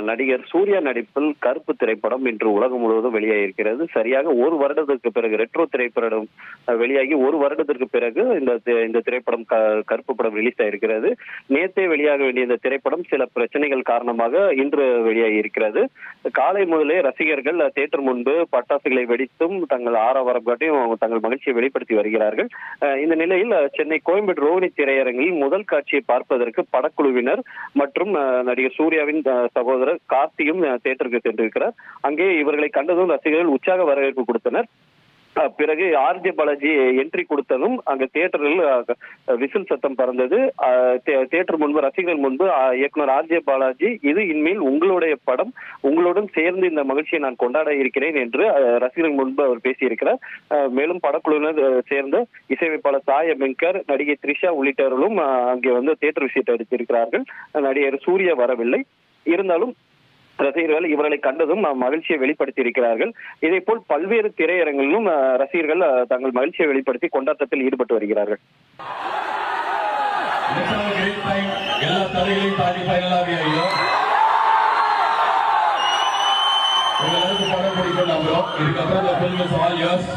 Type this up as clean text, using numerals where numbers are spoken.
நடிகர் சூர்யா நடிப்பில் கருப்பு திரைப்படம் இன்று உலகம் முழுவதும் வெளியாகியிருக்கிறது. சரியாக ஒரு வருடத்திற்கு பிறகு ரெட்ரோ திரைப்படம் வெளியாகி ஒரு வருடத்திற்கு பிறகு இந்த திரைப்படம் கருப்பு படம் ரிலீஸ் ஆயிருக்கிறது. நேற்றே வெளியாக வேண்டிய இந்த திரைப்படம் சில பிரச்சனைகள் காரணமாக இன்று வெளியாகி இருக்கிறது. காலை முதலே ரசிகர்கள் தியேட்டர் முன்பு பட்டாசுகளை வெடித்தும் தங்கள் ஆரவாரம் காட்டியும் தங்கள் மகிழ்ச்சியை வெளிப்படுத்தி வருகிறார்கள். இந்த நிலையில் சென்னை கோயம்பேடு ரோஹிணி திரையரங்கில் முதல் காட்சியை பார்ப்பதற்கு படக்குழுவினர் மற்றும் நடிகர் சூர்யாவின் சகோதரர் கார்த்தியும் தியேட்டருக்கு சென்றிருக்கிறார். அங்கே இவர்களை கண்டதும் ரசிகர்கள் உற்சாக வரவேற்பு கொடுத்தனர். பிறகு ஆர்ஜே பாலாஜி என்ட்ரி கொடுத்ததும் அங்க தியேட்டரில் விசில் சத்தம் பறந்தது. தியேட்டர் முன்பு ரசிகர்கள் முன்பு இயக்குனர் ஆர்ஜே பாலாஜி, இது இனிமேல் உங்களுடைய படம், உங்களுடன் சேர்ந்து இந்த மகிழ்ச்சியை நான் கொண்டாட இருக்கிறேன் என்று ரசிகர்கள் முன்பு அவர் பேசியிருக்கிறார். மேலும் படக்குழுவினர் சேர்ந்த இசையமைப்பாளர் சாய் அபிங்கர், நடிகை த்ரிஷா உள்ளிட்டவர்களும் அங்கே வந்து தியேட்டர் விசிட் அடித்திருக்கிறார்கள். நடிகர் சூர்யா வரவில்லை. இருந்தாலும் ரசிகர்கள் இவர்களை கண்டதும் மகிழ்ச்சியை வெளிப்படுத்தி இருக்கிறார்கள். இதே போல் பல்வேறு திரையரங்கிலும் ரசிகர்கள் தங்கள் மகிழ்ச்சியை வெளிப்படுத்தி கொண்டாட்டத்தில் ஈடுபட்டு வருகிறார்கள். எல்லா தடைகளையும் தாண்டி ஃபைனலாக ஆகிடும். எல்லாருக்கும் படம் பிடிக்கும் நம்புறோம். இதுக்கப்புறம் இந்த ஃபில்ம் இஸ் ஆல் யோர்ஸ்.